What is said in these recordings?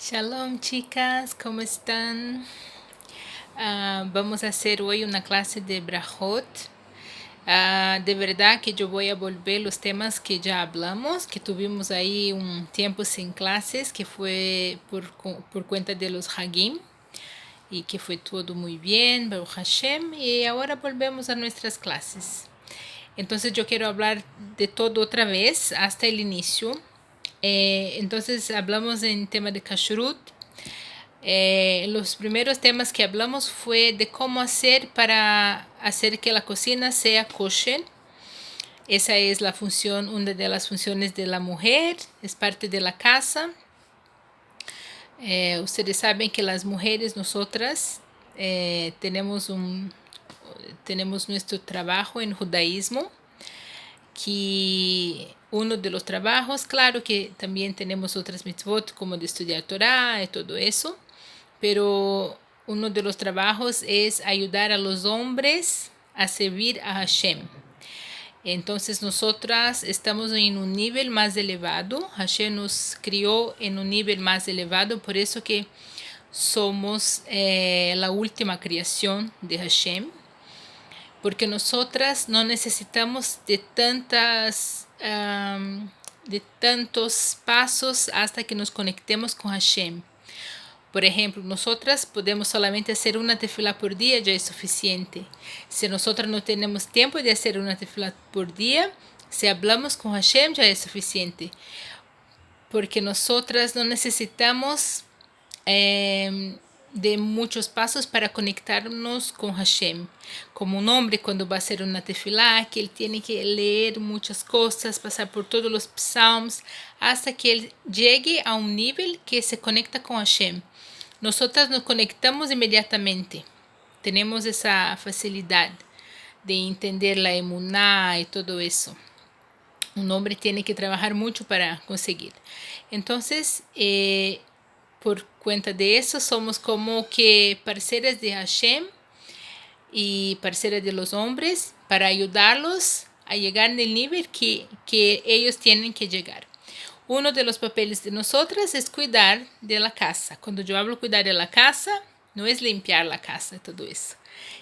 Shalom chicas, ¿cómo están? Vamos a hacer hoy una clase de Brajot. De verdad que yo voy a volver los temas que ya hablamos, que tuvimos ahí un tiempo sin clases, que fue por cuenta de los Hagim y que fue todo muy bien, Baruch Hashem, y ahora volvemos a nuestras clases. Entonces yo quiero hablar de todo otra vez hasta el inicio. Entonces hablamos en tema de Kashrut. Los primeros temas que hablamos fue de cómo hacer para hacer que la cocina sea kosher. Esa es la función, una de las funciones de la mujer, es parte de la casa. Ustedes saben que las mujeres, nosotras, tenemos nuestro trabajo en judaísmo, que uno de los trabajos, claro que también tenemos otras mitzvot como de estudiar Torah y todo eso, pero uno de los trabajos es ayudar a los hombres a servir a Hashem. Entonces nosotras estamos en un nivel más elevado. Hashem nos crió en un nivel más elevado, por eso que somos la última creación de Hashem, porque nosotras no necesitamos de tantos pasos hasta que nos conectemos con Hashem. Por ejemplo, nosotras podemos solamente hacer una tefilá por día, ya es suficiente. Si nosotras no tenemos tiempo de hacer una tefilá por día, si hablamos con Hashem ya es suficiente. Porque nosotras no necesitamos de muchos pasos para conectarnos con Hashem. Como un hombre cuando va a hacer una tefilá, que él tiene que leer muchas cosas, pasar por todos los psalms, hasta que él llegue a un nivel que se conecta con Hashem. Nosotras nos conectamos inmediatamente. Tenemos esa facilidad de entender la emuná y todo eso. Un hombre tiene que trabajar mucho para conseguir. Entonces, por cuenta de eso, somos como que parceras de Hashem y parceras de los hombres para ayudarlos a llegar en el nivel que ellos tienen que llegar. Uno de los papeles de nosotras es cuidar de la casa. Cuando yo hablo cuidar de la casa, no es limpiar la casa, todo eso.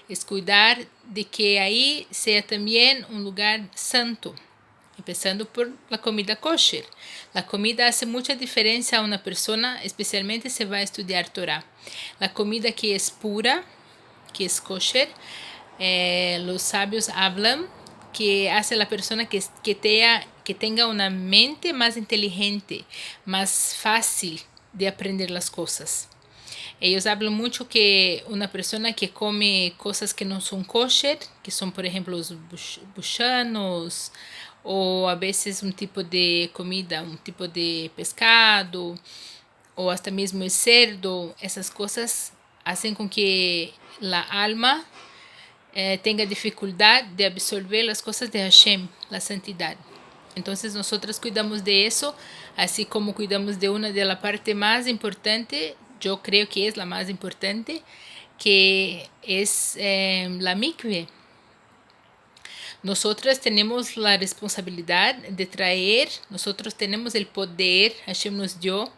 Es cuidar de que ahí sea también un lugar santo, empezando por la comida kosher. La comida hace mucha diferencia a una persona, especialmente si va a estudiar Torah. La comida que es pura, que es kosher, los sabios hablan que hace a la persona que tenga una mente más inteligente, más fácil de aprender las cosas. Ellos hablan mucho que una persona que come cosas que no son kosher, que son por ejemplo los buchanos, o a veces un tipo de comida, un tipo de pescado, o hasta mismo el cerdo, esas cosas hacen con que la alma tenga dificultad de absorber las cosas de Hashem, la santidad. Entonces nosotros cuidamos de eso, así como cuidamos de una de la parte más importante, yo creo que es la más importante, que es la mikve. Nosotros tenemos la responsabilidad de traer, nosotros tenemos el poder, Hashem nos dio,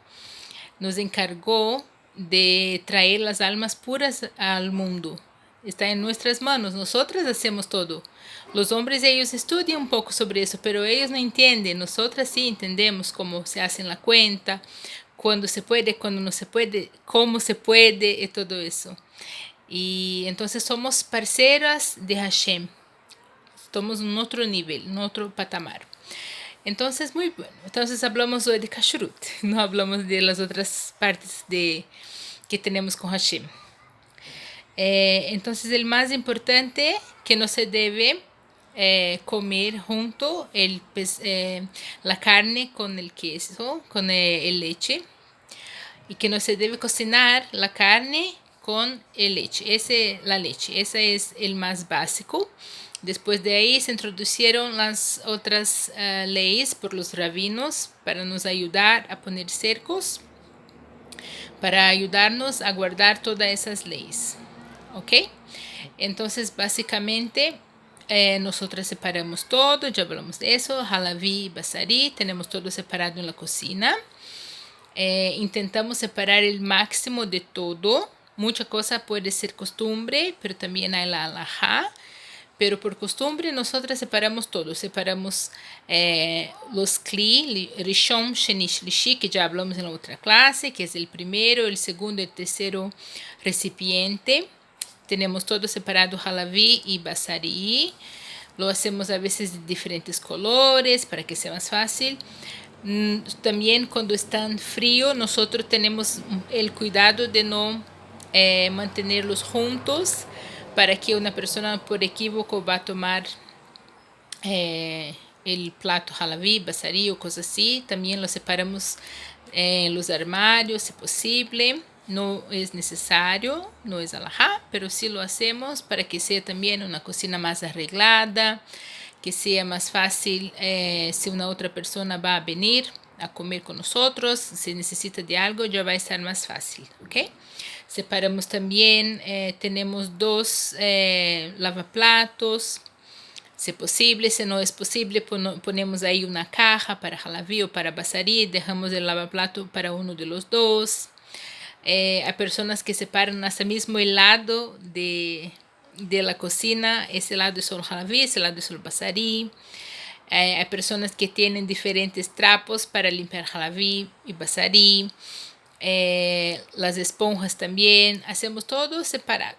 nos encargó de traer las almas puras al mundo. Está en nuestras manos, nosotras hacemos todo. Los hombres, ellos estudian un poco sobre eso, pero ellos no entienden. Nosotras sí entendemos cómo se hace la cuenta, cuándo se puede, cuándo no se puede, cómo se puede y todo eso. Y entonces somos parceras de Hashem. Estamos en otro nivel, en otro patamar. Entonces, muy bueno. Entonces hablamos hoy de Kashrut, no hablamos de las otras partes que tenemos con Hashem. Entonces, el más importante que no se debe comer junto la carne con el queso, con el leche, y que no se debe cocinar la carne con el leche. La leche, ese es el más básico. Después de ahí se introdujeron las otras leyes por los rabinos para nos ayudar a poner cercos, para ayudarnos a guardar todas esas leyes. ¿Ok? Entonces, básicamente, nosotros separamos todo, ya hablamos de eso, halaví y basarí, tenemos todo separado en la cocina. intentamos separar el máximo de todo. Mucha cosa puede ser costumbre, pero también hay la alajá. Pero por costumbre nosotros separamos todo. Separamos los kli, rishon, sheni, shlishi, que ya hablamos en la otra clase, que es el primero, el segundo y el tercero recipiente. Tenemos todo separado, halaví y basari. Lo hacemos a veces de diferentes colores para que sea más fácil. También cuando están frío, nosotros tenemos el cuidado de no mantenerlos juntos para que una persona por equívoco va a tomar el plato halaví, basari o cosas así. También lo separamos en los armarios si posible. No es necesario, no es alajá, pero sí lo hacemos para que sea también una cocina más arreglada, que sea más fácil si una otra persona va a venir a comer con nosotros, si necesita de algo, ya va a estar más fácil, ¿ok? Separamos también, tenemos dos lavaplatos, si posible, si no es posible, ponemos ahí una caja para halaví o para basari, dejamos el lavaplato para uno de los dos. Hay personas que separan hasta mismo el lado de la cocina, ese lado es solo halaví, ese lado es solo basari. Hay personas que tienen diferentes trapos para limpiar halaví y basari. Las esponjas también, hacemos todo separado.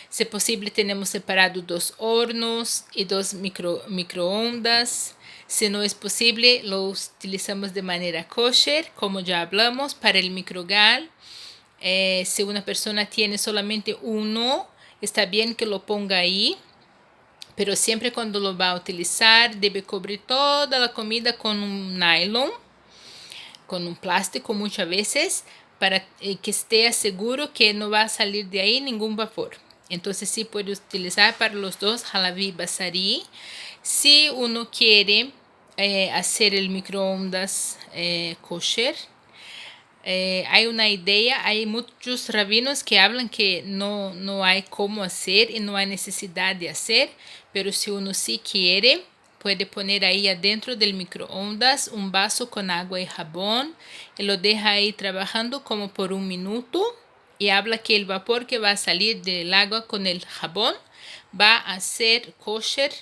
Si posible, tenemos separado dos hornos y dos microondas. Si no es posible, lo utilizamos de manera kosher, como ya hablamos, para el microgal. Si una persona tiene solamente uno, está bien que lo ponga ahí, pero siempre cuando lo va a utilizar debe cubrir toda la comida con un nylon, con un plástico muchas veces, para que esté seguro que no va a salir de ahí ningún vapor. Entonces sí puede utilizar para los dos, halaví y basari. Si uno quiere hacer el microondas kosher, hay una idea, hay muchos rabinos que hablan que no hay cómo hacer y no hay necesidad de hacer, pero si uno sí quiere, puede poner ahí adentro del microondas un vaso con agua y jabón y lo deja ahí trabajando como por 1 minuto y habla que el vapor que va a salir del agua con el jabón va a hacer kosher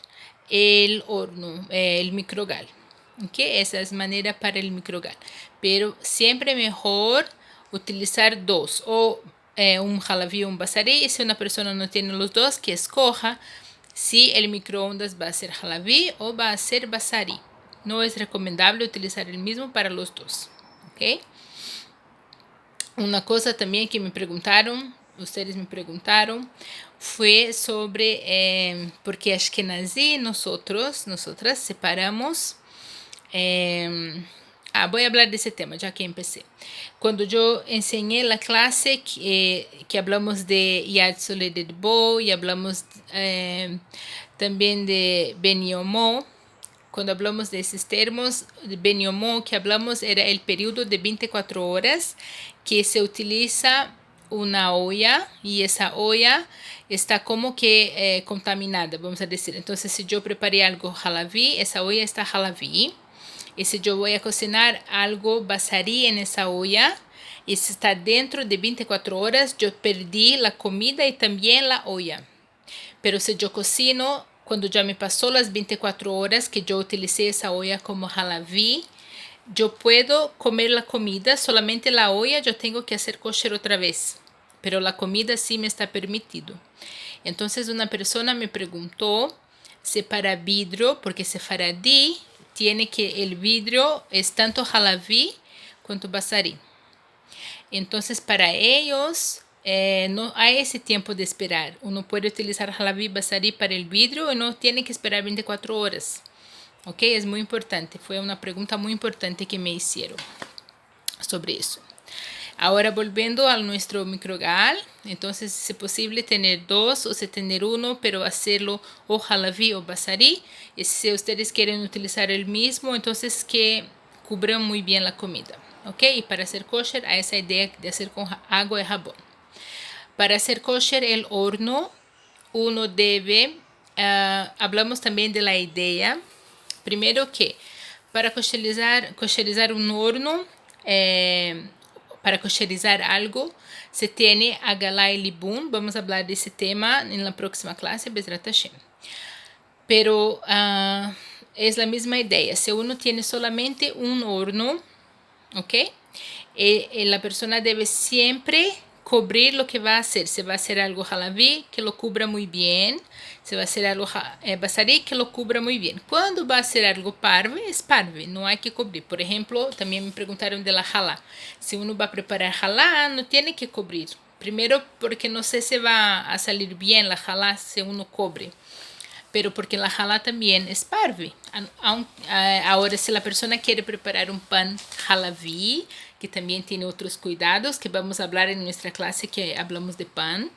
el horno, el microgal. ¿Okay? Esa es manera para el microgal. Pero siempre mejor utilizar dos, o un halaví o un basari. Y si una persona no tiene los dos, que escoja si el microondas va a ser halaví o va a ser basari. No es recomendable utilizar el mismo para los dos. ¿Okay? Una cosa también que me preguntaron, ustedes me preguntaron, fue sobre porque Ashkenazi nosotras separamos. Voy a hablar de ese tema ya que empecé. Cuando yo enseñé la clase que hablamos de Yad Soledad Bo y hablamos también de Ben Yomo, cuando hablamos de esos términos, de Ben Yomo que hablamos era el periodo de 24 horas que se utiliza una olla y esa olla está como que contaminada, vamos a decir. Entonces, si yo preparé algo halaví, esa olla está halaví. Y si yo voy a cocinar algo basari en esa olla, y si está dentro de 24 horas, yo perdí la comida y también la olla. Pero si yo cocino, cuando ya me pasó las 24 horas que yo utilicé esa olla como halaví, yo puedo comer la comida, solamente la olla yo tengo que hacer kosher otra vez. Pero la comida sí me está permitido. Entonces una persona me preguntó si para vidrio, porque sefaradí tiene que el vidrio es tanto halaví cuanto basari. Entonces para ellos no hay ese tiempo de esperar. Uno puede utilizar halaví basari para el vidrio y no tiene que esperar 24 horas. Ok, es muy importante. Fue una pregunta muy importante que me hicieron sobre eso. Ahora volviendo a nuestro microgal, entonces si es posible tener dos o si tener uno, pero hacerlo o halaví o basari. Y si ustedes quieren utilizar el mismo, entonces que cubran muy bien la comida. ¿Ok? Y para hacer kosher, hay esa idea de hacer con agua y jabón. Para hacer kosher el horno, uno debe, hablamos también de la idea, primero que para kosherizar un horno, para cocherizar algo, se tiene agalá y libún. Vamos a hablar de ese tema en la próxima clase, Bezrat Hashem. Pero es la misma idea. Si uno tiene solamente un horno, ¿ok? La persona debe siempre cubrir lo que va a hacer. Si va a hacer algo halaví, que lo cubra muy bien. Si va a hacer algo basarí, que lo cubra muy bien. Cuando va a hacer algo parve, es parve, no hay que cubrir. Por ejemplo, también me preguntaron de la jalá. Si uno va a preparar jalá, no tiene que cubrir. Primero, porque no sé si va a salir bien la jalá si uno cubre. Pero porque la jalá también es parve. Ahora, si la persona quiere preparar un pan halaví, que también tiene otros cuidados, que vamos a hablar en nuestra clase que hablamos de pan,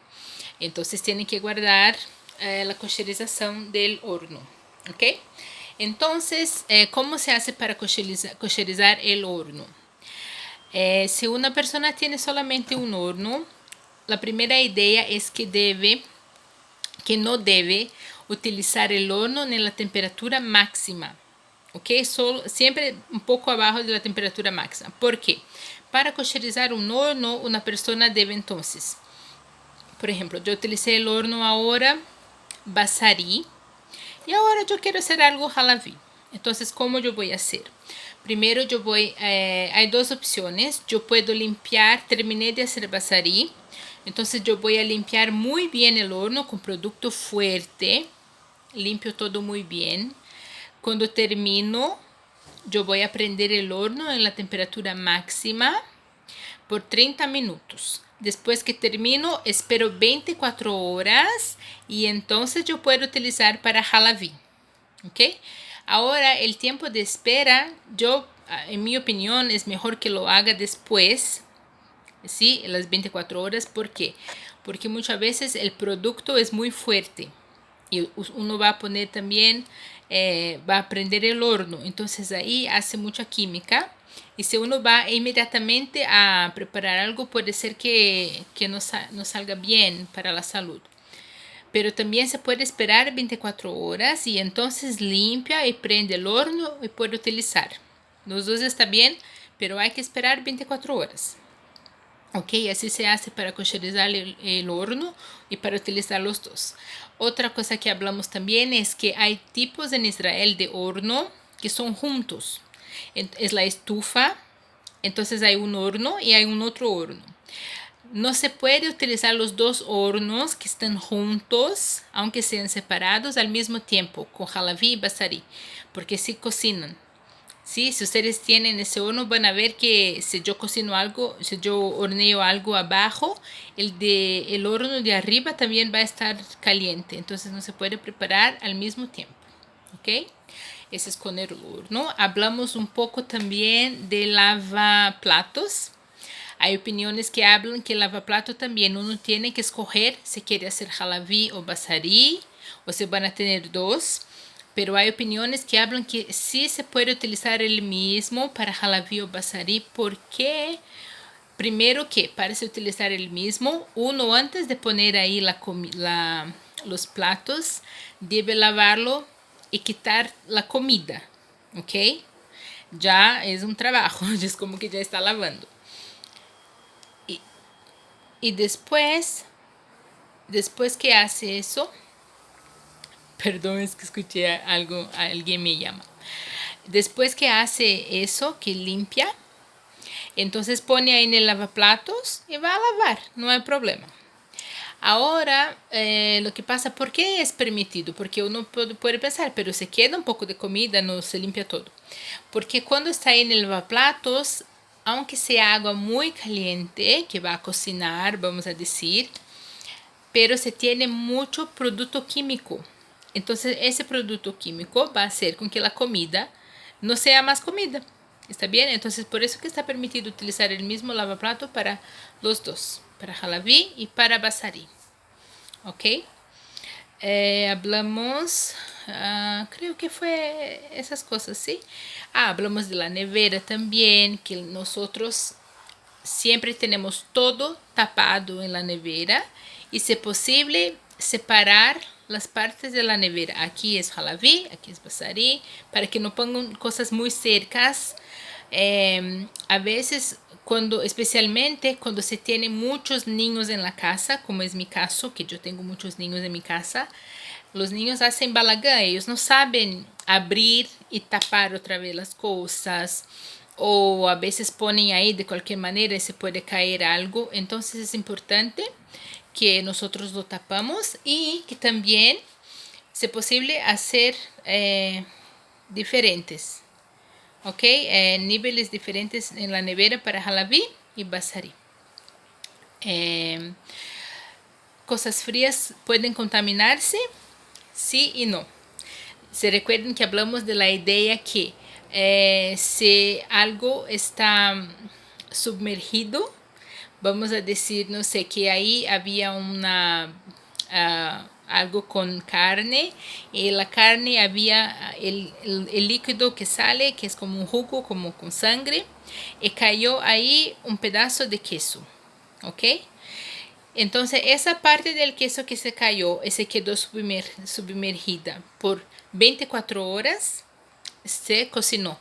entonces tiene que guardar la cocherización del horno, ¿ok? Entonces, ¿cómo se hace para cocherizar el horno? Si una persona tiene solamente un horno, la primera idea es que no debe utilizar el horno en la temperatura máxima, ¿ok? Siempre un poco abajo de la temperatura máxima. ¿Por qué? Para cocherizar un horno, una persona debe entonces, por ejemplo, yo utilicé el horno ahora basarí y ahora yo quiero hacer algo halaví. Entonces, ¿cómo yo voy a hacer? Primero hay dos opciones. Yo puedo limpiar, terminé de hacer basarí, entonces yo voy a limpiar muy bien el horno con producto fuerte. Limpio todo muy bien. Cuando termino, yo voy a prender el horno en la temperatura máxima por 30 minutos. Después que termino, espero 24 horas y entonces yo puedo utilizar para halaví. ¿Ok? Ahora, el tiempo de espera, en mi opinión, es mejor que lo haga después, ¿sí? Las 24 horas. ¿Por qué? Porque muchas veces el producto es muy fuerte y uno va a poner también, va a prender el horno. Entonces ahí hace mucha química. Y si uno va inmediatamente a preparar algo, puede ser que no salga bien para la salud. Pero también se puede esperar 24 horas y entonces limpia y prende el horno y puede utilizar. Los dos está bien, pero hay que esperar 24 horas. Ok, así se hace para cocherizar el horno y para utilizar los dos. Otra cosa que hablamos también es que hay tipos en Israel de horno que son juntos. Es la estufa, entonces hay un horno y hay un otro horno. No se puede utilizar los dos hornos que están juntos, aunque sean separados al mismo tiempo, con halaví y basarí, porque sí cocinan. Sí, si ustedes tienen ese horno, van a ver que si yo cocino algo, si yo horneo algo abajo, el horno de arriba también va a estar caliente. Entonces no se puede preparar al mismo tiempo. ¿Ok? Ese es con el horno. Hablamos un poco también de lavaplatos. Hay opiniones que hablan que el lavaplato también uno tiene que escoger si quiere hacer halaví o basarí, o si van a tener dos. Pero hay opiniones que hablan que sí se puede utilizar el mismo para halaví o basarí, porque primero que para utilizar el mismo, uno antes de poner ahí los platos debe lavarlo y quitar la comida, ¿ok? Ya es un trabajo, es como que ya está lavando. Y después que hace eso, perdón, es que escuché algo, alguien me llama. Después que hace eso, que limpia, entonces pone ahí en el lavaplatos y va a lavar, no hay problema. Ahora, lo que pasa, ¿por qué es permitido? Porque uno puede pensar, pero se queda un poco de comida, no se limpia todo. Porque cuando está ahí en el lavaplatos, aunque sea agua muy caliente, que va a cocinar, vamos a decir, pero se tiene mucho producto químico. Entonces, ese producto químico va a hacer con que la comida no sea más comida. ¿Está bien? Entonces, por eso que está permitido utilizar el mismo lavaplato para los dos, para halaví y para basarí. ¿Ok? Hablamos, creo que fue esas cosas, ¿sí? Hablamos de la nevera también, que nosotros siempre tenemos todo tapado en la nevera y si es posible separar las partes de la nevera. Aquí es halaví, aquí es basarí, para que no pongan cosas muy cercas. A veces especialmente cuando se tiene muchos niños en la casa, como es mi caso, que yo tengo muchos niños en mi casa, los niños hacen balagán, ellos no saben abrir y tapar otra vez las cosas, o a veces ponen ahí de cualquier manera y se puede caer algo. Entonces es importante que nosotros lo tapamos y que también sea posible hacer diferentes, ¿ok? Niveles diferentes en la nevera para jalaví y basarí. Cosas frías pueden contaminarse, sí y no. Se recuerden que hablamos de la idea que si algo está sumergido, vamos a decir, no sé, que ahí había algo con carne y la carne había el líquido que sale, que es como un jugo, como con sangre, y cayó ahí un pedazo de queso, ¿ok? Entonces esa parte del queso que se cayó y se quedó sumergida por 24 horas, se cocinó.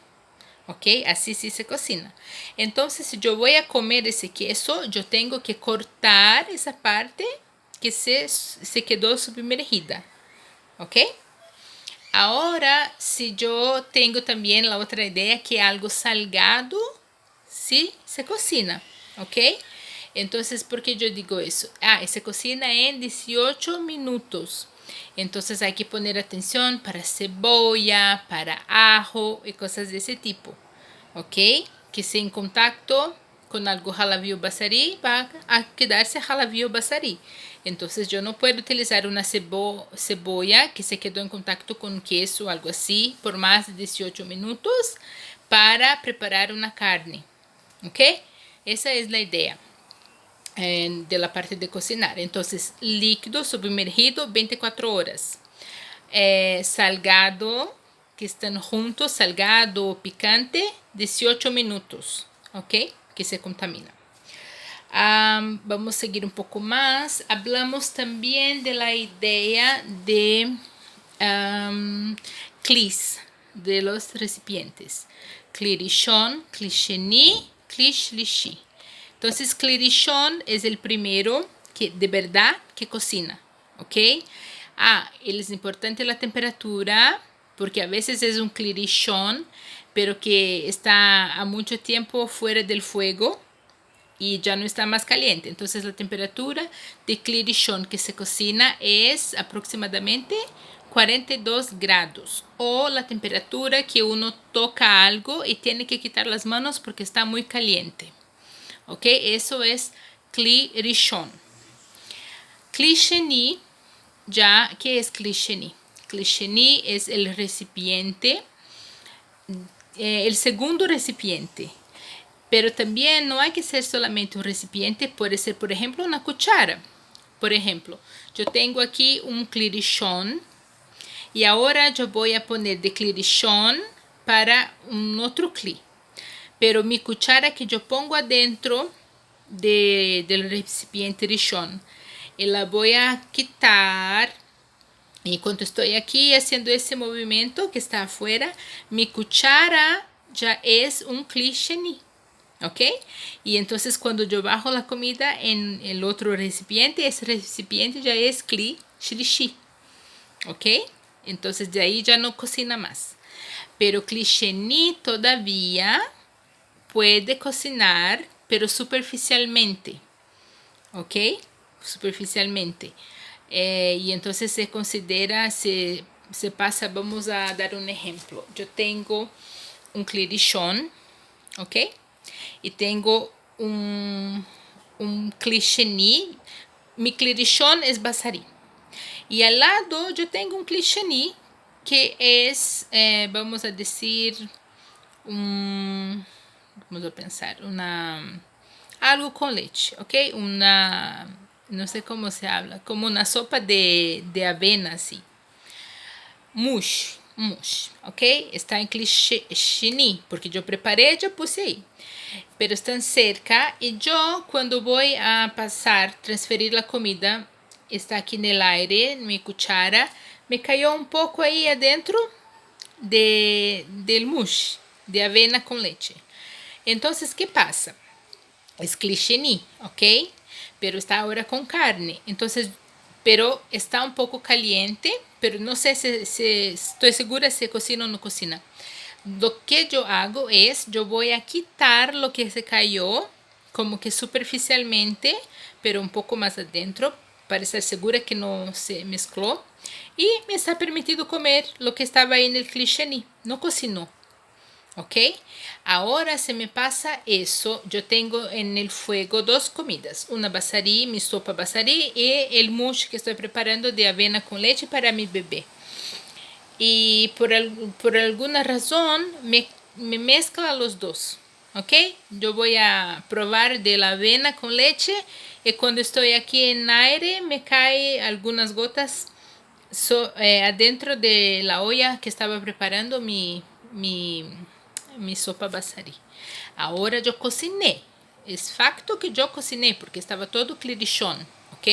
¿Ok? Así sí se cocina. Entonces, si yo voy a comer ese queso, yo tengo que cortar esa parte que se quedó sumergida. ¿Ok? Ahora, si yo tengo también la otra idea que algo salgado, sí se cocina. ¿Ok? Entonces, ¿por qué yo digo eso? Se cocina en 18 minutos. Entonces hay que poner atención para cebolla, para ajo y cosas de ese tipo. ¿Ok? Que sea en contacto con algo jalaví o basarí, va a quedarse jalaví o basarí. Entonces yo no puedo utilizar una cebolla que se quedó en contacto con queso o algo así por más de 18 minutos para preparar una carne. ¿Ok? Esa es la idea de la parte de cocinar. Entonces, líquido sumergido 24 horas. Salgado, que están juntos, salgado o picante, 18 minutos. ¿Ok? Que se contamina. Vamos a seguir un poco más. Hablamos también de la idea de clis, de los recipientes. Clirichón, clichení, clichlichi. Entonces, clirichón es el primero que de verdad que cocina, ¿ok? Es importante la temperatura, porque a veces es un clirichón, pero que está a mucho tiempo fuera del fuego y ya no está más caliente. Entonces, la temperatura de clirichón que se cocina es aproximadamente 42 grados, o la temperatura que uno toca algo y tiene que quitar las manos porque está muy caliente. ¿Ok? Eso es clirichón. Clichení, ya, ¿qué es clichení? Clichení es el recipiente, el segundo recipiente. Pero también no hay que ser solamente un recipiente, puede ser, por ejemplo, una cuchara. Por ejemplo, yo tengo aquí un clirichón y ahora yo voy a poner de clirichón para un otro cli. Pero mi cuchara que yo pongo adentro del recipiente richón y la voy a quitar. Y cuando estoy aquí haciendo ese movimiento que está afuera, mi cuchara ya es un clichení. ¿Ok? Y entonces cuando yo bajo la comida en el otro recipiente, ese recipiente ya es clichlichi. ¿Ok? Entonces de ahí ya no cocina más. Pero clichení todavía puede cocinar, pero superficialmente. ¿Ok? Superficialmente. Y entonces se considera, se pasa, vamos a dar un ejemplo. Yo tengo un clirichón, ¿ok? Y tengo un clichení. Mi clirichón es basarí. Y al lado yo tengo un clichení que es, vamos a decir, vamos a pensar, algo con leche, ¿ok? No sé cómo se habla, como una sopa de avena, así. Mush, ¿ok? Está en clichení, porque yo preparé, yo puse ahí. Pero están cerca y yo cuando voy a pasar, transferir la comida, está aquí en el aire, en mi cuchara, me cayó un poco ahí adentro del mush, de avena con leche. Entonces, ¿qué pasa? Es clicheni, ¿ok? Pero está ahora con carne. Entonces, pero está un poco caliente, pero no sé si estoy segura si cocina o no cocina. Lo que yo hago es, yo voy a quitar lo que se cayó, como que superficialmente, pero un poco más adentro, para estar segura que no se mezcló. Y me está permitido comer lo que estaba ahí en el cliché, no cocinó. ¿Ok? Ahora se me pasa eso. Yo tengo en el fuego dos comidas. Una basarí, mi sopa basarí y el mush que estoy preparando de avena con leche para mi bebé. Y por alguna razón me mezcla los dos. ¿Ok? Yo voy a probar de la avena con leche y cuando estoy aquí en aire me cae algunas gotas adentro de la olla que estaba preparando mi sopa basarí. Ahora yo cociné. Es facto que yo cociné porque estaba todo clarichón, ¿ok?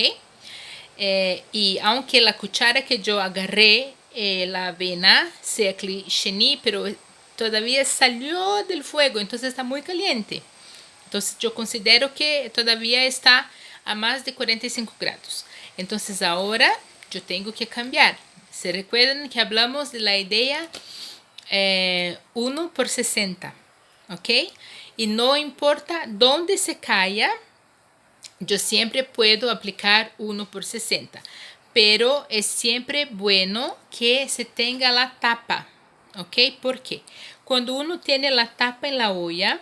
Y aunque la cuchara que yo agarré, la avena, sea clichení, pero todavía salió del fuego, entonces está muy caliente. Entonces yo considero que todavía está a más de 45 grados. Entonces ahora yo tengo que cambiar. ¿Se recuerdan que hablamos de la idea 1 por 60? ¿Ok? Y no importa dónde se caiga, yo siempre puedo aplicar 1 por 60. Pero es siempre bueno que se tenga la tapa. ¿Ok? ¿Por qué? Cuando uno tiene la tapa en la olla,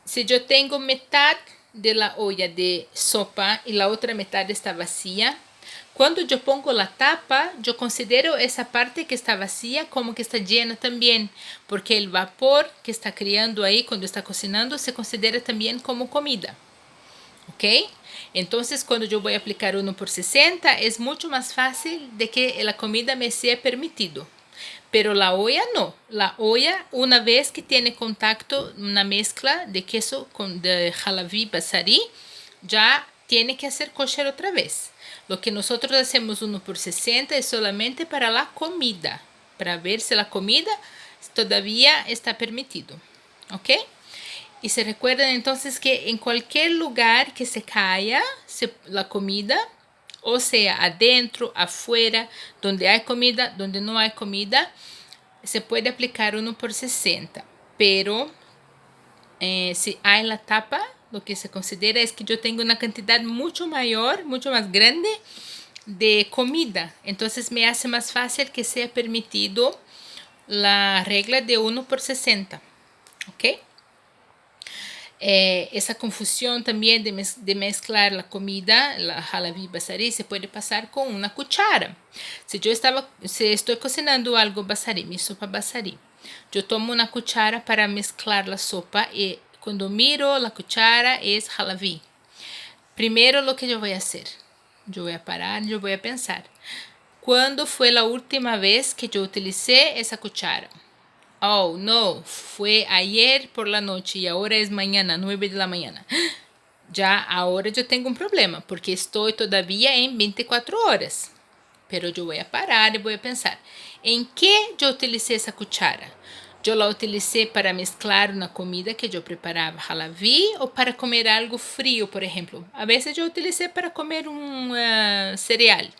si yo tengo mitad de la olla de sopa y la otra mitad está vacía, cuando yo pongo la tapa, yo considero esa parte que está vacía como que está llena también, porque el vapor que está creando ahí cuando está cocinando se considera también como comida. ¿Ok? Entonces, cuando yo voy a aplicar 1 por 60, es mucho más fácil de que la comida me sea permitido. Pero la olla no. La olla, una vez que tiene contacto, una mezcla de queso con de jalaví basarí, ya tiene que hacer kosher otra vez. Lo que nosotros hacemos 1 por 60 es solamente para la comida, para ver si la comida todavía está permitido. ¿Ok? Y se recuerdan entonces que en cualquier lugar que se caiga la comida, o sea, adentro, afuera, donde hay comida, donde no hay comida, se puede aplicar 1 por 60. Pero si hay la tapa, lo que se considera es que yo tengo una cantidad mucho mayor, mucho más grande de comida. Entonces me hace más fácil que sea permitido la regla de 1 por 60. ¿Ok? Esa confusión también de mezclar la comida, la jalaví basarí, se puede pasar con una cuchara. Si estoy cocinando algo basarí, mi sopa basarí, yo tomo una cuchara para mezclar la sopa y cuando miro la cuchara es jalaví. Primero lo que yo voy a hacer, yo voy a parar, yo voy a pensar, ¿cuándo fue la última vez que yo utilicé esa cuchara? Oh, no, fue ayer por la noche y ahora es mañana, 9 de la mañana. Ya ahora yo tengo un problema porque estoy todavía en 24 horas. Pero yo voy a parar y voy a pensar, ¿en qué yo utilicé esa cuchara? Yo la utilicé para mezclar una comida que yo preparaba jalaví o para comer algo frío, por ejemplo. A veces yo utilicé para comer un cereal.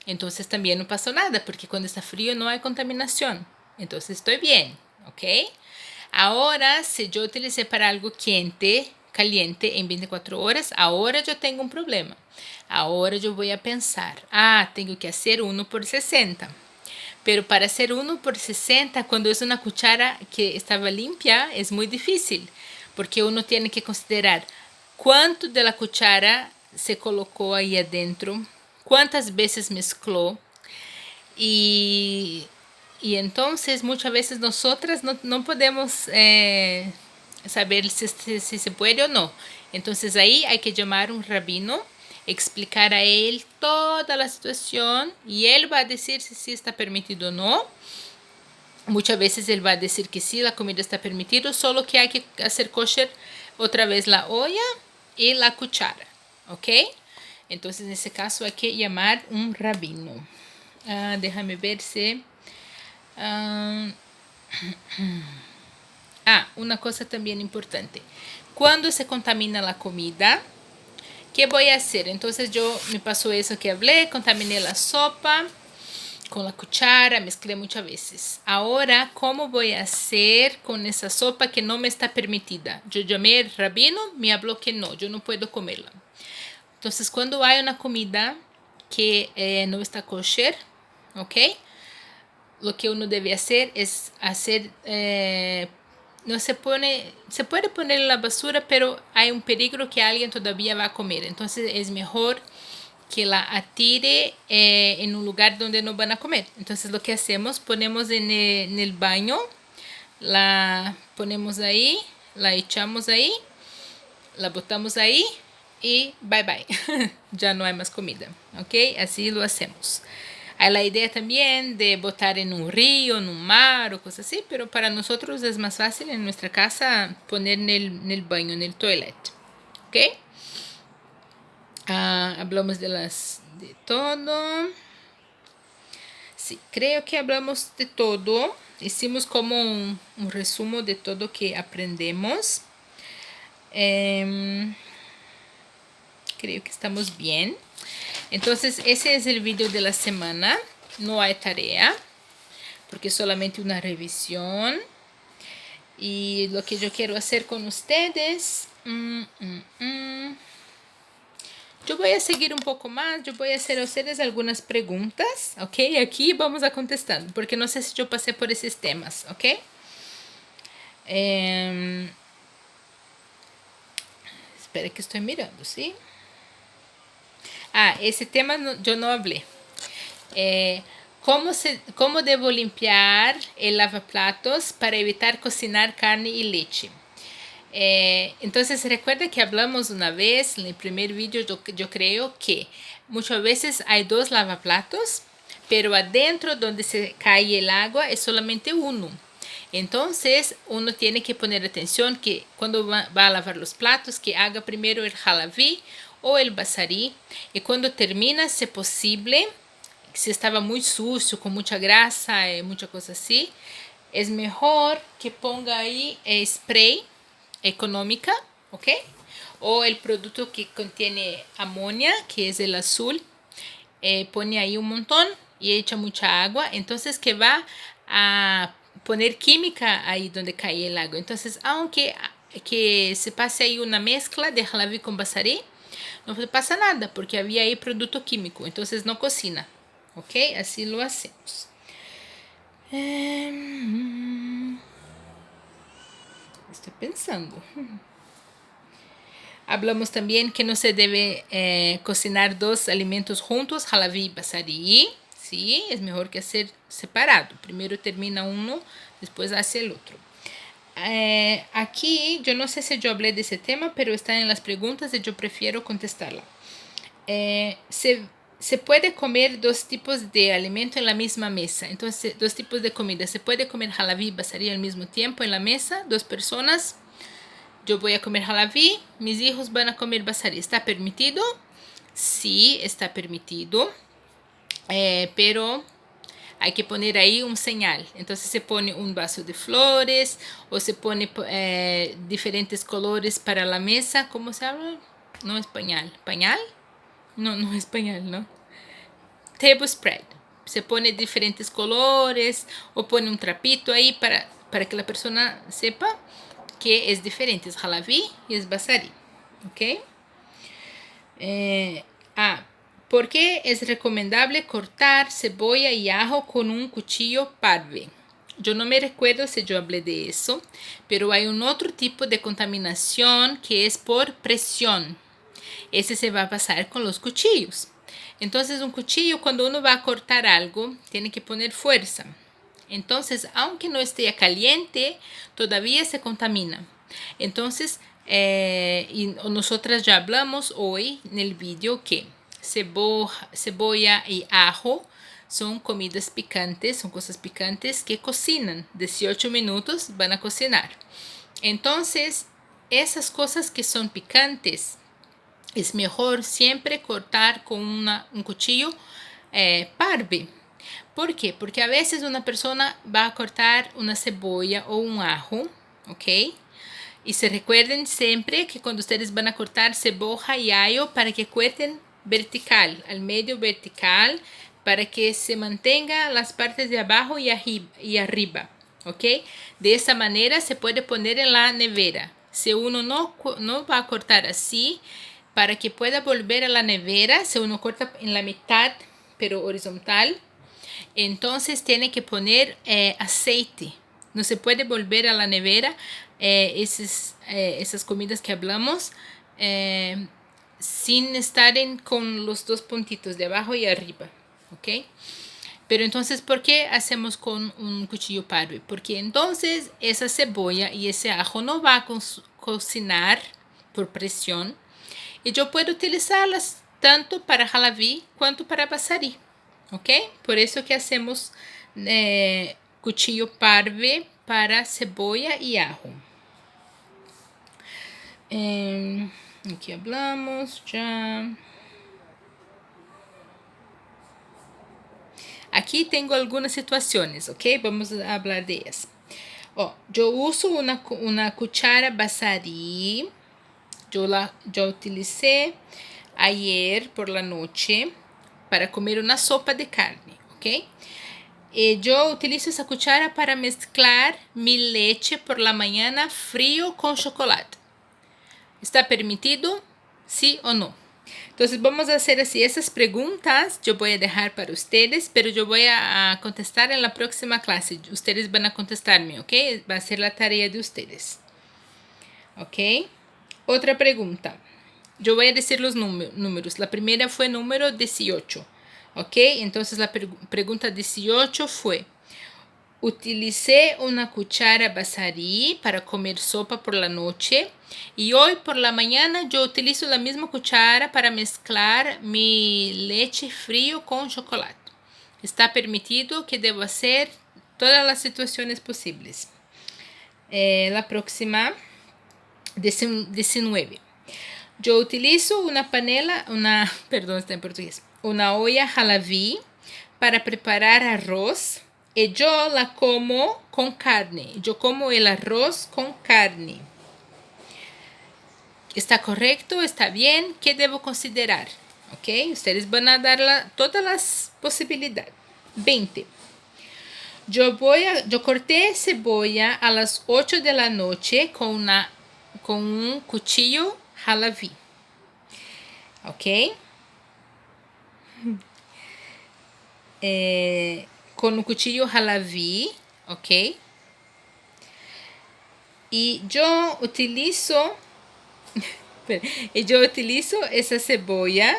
Entonces también no pasó nada, porque cuando está frío no hay contaminación. Entonces estoy bien, ¿ok? Ahora, si yo utilicé para algo caliente en 24 horas, ahora yo tengo un problema. Ahora yo voy a pensar, tengo que hacer 1 por 60. Pero para hacer 1 por 60, cuando es una cuchara que estaba limpia, es muy difícil, porque uno tiene que considerar cuánto de la cuchara se colocó ahí adentro, cuántas veces mezcló y, y entonces muchas veces nosotras no podemos saber si se puede o no. Entonces ahí hay que llamar a un rabino, explicar a él toda la situación y él va a decir si está permitido o no. Muchas veces él va a decir que sí, la comida está permitida, solo que hay que hacer kosher otra vez la olla y la cuchara, ¿ok? Entonces en ese caso hay que llamar un rabino. Déjame ver si... una cosa también importante. Cuando se contamina la comida, ¿qué voy a hacer? Entonces yo me pasó eso que hablé, contaminé la sopa con la cuchara, mezclé muchas veces. Ahora, ¿cómo voy a hacer con esa sopa que no me está permitida? Yo llamé al rabino, me habló que no, yo no puedo comerla. Entonces, cuando hay una comida que no está kosher, ¿ok? Lo que uno debe hacer es hacer, no se puede poner en la basura, pero hay un peligro que alguien todavía va a comer. Entonces es mejor que la atire en un lugar donde no van a comer. Entonces lo que hacemos, ponemos en el baño, la ponemos ahí, la echamos ahí, la botamos ahí y bye bye. Ya no hay más comida, ¿ok? Así lo hacemos. Hay la idea también de botar en un río, en un mar o cosas así, pero para nosotros es más fácil en nuestra casa poner en el baño, en el toilet, ¿ok? Hablamos de todo. Sí, creo que hablamos de todo. Hicimos como un resumo de todo que aprendemos. Creo que estamos bien. Entonces, ese es el video de la semana. No hay tarea, porque es solamente una revisión. Y lo que yo quiero hacer con ustedes... Yo voy a seguir un poco más, yo voy a hacer a ustedes algunas preguntas, ¿ok? Aquí vamos a contestando, porque no sé si yo pasé por esos temas, ¿ok? Espera que estoy mirando, ¿sí? Ese tema yo no hablé. ¿Cómo debo limpiar el lavaplatos para evitar cocinar carne y leche? Entonces recuerda que hablamos una vez en el primer video, yo creo que muchas veces hay dos lavaplatos, pero adentro donde se cae el agua es solamente uno. Entonces uno tiene que poner atención que cuando va a lavar los platos, que haga primero el halaví o el basarí, y cuando termina, si es posible, si estaba muy sucio, con mucha grasa y mucha cosa así, es mejor que ponga ahí spray económica, ¿ok? O el producto que contiene amonia, que es el azul, pone ahí un montón y echa mucha agua, entonces que va a poner química ahí donde cae el agua. Entonces, aunque que se pase ahí una mezcla de halaví con basarí, no pasa nada, porque había ahí producto químico, entonces no cocina, ¿ok? Así lo hacemos. Estoy pensando. Hablamos también que no se debe cocinar dos alimentos juntos, halaví y basarí. Sí, es mejor que hacer separado. Primero termina uno, después hace el otro. Aquí, yo no sé si yo hablé de ese tema, pero está en las preguntas y yo prefiero contestarla. Se puede comer dos tipos de alimento en la misma mesa. Entonces, dos tipos de comida. Se puede comer halaví y basarí al mismo tiempo en la mesa, dos personas. Yo voy a comer halaví, mis hijos van a comer basarí. ¿Está permitido? Sí, está permitido. Pero hay que poner ahí un señal. Entonces se pone un vaso de flores o se pone diferentes colores para la mesa. ¿Cómo se habla? No es pañal. ¿Pañal? No, no es pañal, ¿no? Table spread. Se pone diferentes colores o pone un trapito ahí para que la persona sepa que es diferente, es halaví y es basarí, ¿ok? ¿Por qué es recomendable cortar cebolla y ajo con un cuchillo parve? Yo no me recuerdo si yo hablé de eso, pero hay un otro tipo de contaminación que es por presión. Ese se va a pasar con los cuchillos. Entonces, un cuchillo, cuando uno va a cortar algo, tiene que poner fuerza. Entonces, aunque no esté caliente, todavía se contamina. Entonces, y nosotras ya hablamos hoy en el video que cebolla y ajo son comidas picantes, son cosas picantes que cocinan. 18 minutos van a cocinar. Entonces, esas cosas que son picantes, es mejor siempre cortar con un cuchillo parve. ¿Por qué? Porque a veces una persona va a cortar una cebolla o un ajo, ¿ok? Y se recuerden siempre que cuando ustedes van a cortar cebolla y allo, para que corten vertical, al medio vertical, para que se mantenga las partes de abajo y arriba, ¿ok? De esa manera se puede poner en la nevera. Si uno no va a cortar así, para que pueda volver a la nevera, si uno corta en la mitad, pero horizontal, entonces tiene que poner aceite. No se puede volver a la nevera esas comidas que hablamos sin estar con los dos puntitos de abajo y arriba, ¿ok? Pero entonces, ¿por qué hacemos con un cuchillo parve? Porque entonces esa cebolla y ese ajo no va a cocinar por presión y yo puedo utilizarlas tanto para jalaví quanto para basarí, ¿ok? Por eso que hacemos cuchillo parve para cebolla y ajo. Aquí hablamos ya. Aqui tenho algumas situações, ok? Vamos falar de ellas. Eu uso uma cuchara basarí. Eu utilicé ayer por la noche para comer uma sopa de carne, ok? Eu utilizo essa cuchara para mezclar mi leche por la mañana frío com chocolate. ¿Está permitido? ¿Sí o no? Entonces vamos a hacer así, esas preguntas yo voy a dejar para ustedes, pero yo voy a contestar en la próxima clase. Ustedes van a contestarme, ¿ok? Va a ser la tarea de ustedes. ¿Ok? Otra pregunta. Yo voy a decir los números. La primera fue número 18. ¿Ok? Entonces la pregunta 18 fue: utilicé una cuchara basarí para comer sopa por la noche y hoy por la mañana yo utilizo la misma cuchara para mezclar mi leche frío con chocolate. Está permitido que debo hacer todas las situaciones posibles. La próxima, 19. Yo utilizo una está en portugués, una olla jalaví para preparar arroz. Y yo la como con carne. Yo como el arroz con carne. ¿Está correcto? ¿Está bien? ¿Qué debo considerar? ¿Ok? Ustedes van a dar todas las posibilidades. 20. Yo corté cebolla a las 8 de la noche con un cuchillo jalaví. ¿Ok? Con un cuchillo jalaví, ¿ok? Y yo utilizo esa cebolla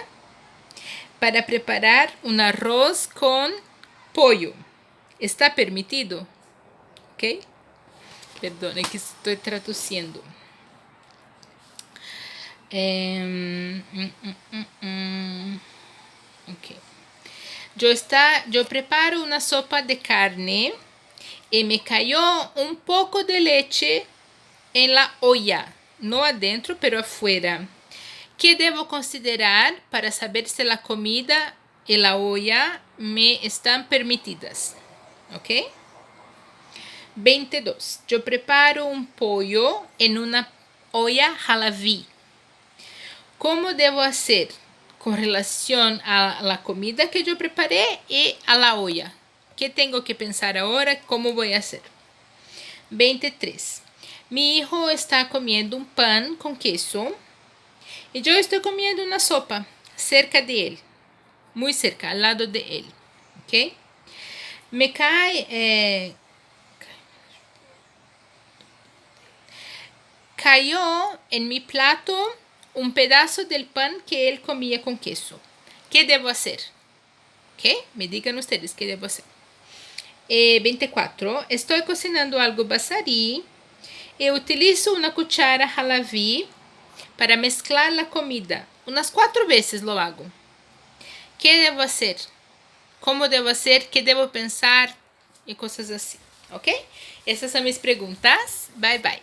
para preparar un arroz con pollo. ¿Está permitido? ¿Ok? Perdón, es que estoy traduciendo. Ok. Yo preparo una sopa de carne y me cayó un poco de leche en la olla, no adentro, pero afuera. ¿Qué debo considerar para saber si la comida y la olla me están permitidas? ¿Ok? 22. Yo preparo un pollo en una olla jalaví. ¿Cómo debo hacer con relación a la comida que yo preparé y a la olla? ¿Qué tengo que pensar ahora? ¿Cómo voy a hacer? 23. Mi hijo está comiendo un pan con queso y yo estoy comiendo una sopa cerca de él, muy cerca, al lado de él. ¿Ok? Me cayó en mi plato un pedazo del pan que él comía con queso. ¿Qué debo hacer? ¿Ok? Me digan ustedes qué debo hacer. 24. Estoy cocinando algo basarí y utilizo una cuchara jalaví para mezclar la comida. Unas 4 veces lo hago. ¿Qué debo hacer? ¿Cómo debo hacer? ¿Qué debo pensar? Y cosas así. ¿Ok? Esas son mis preguntas. Bye, bye.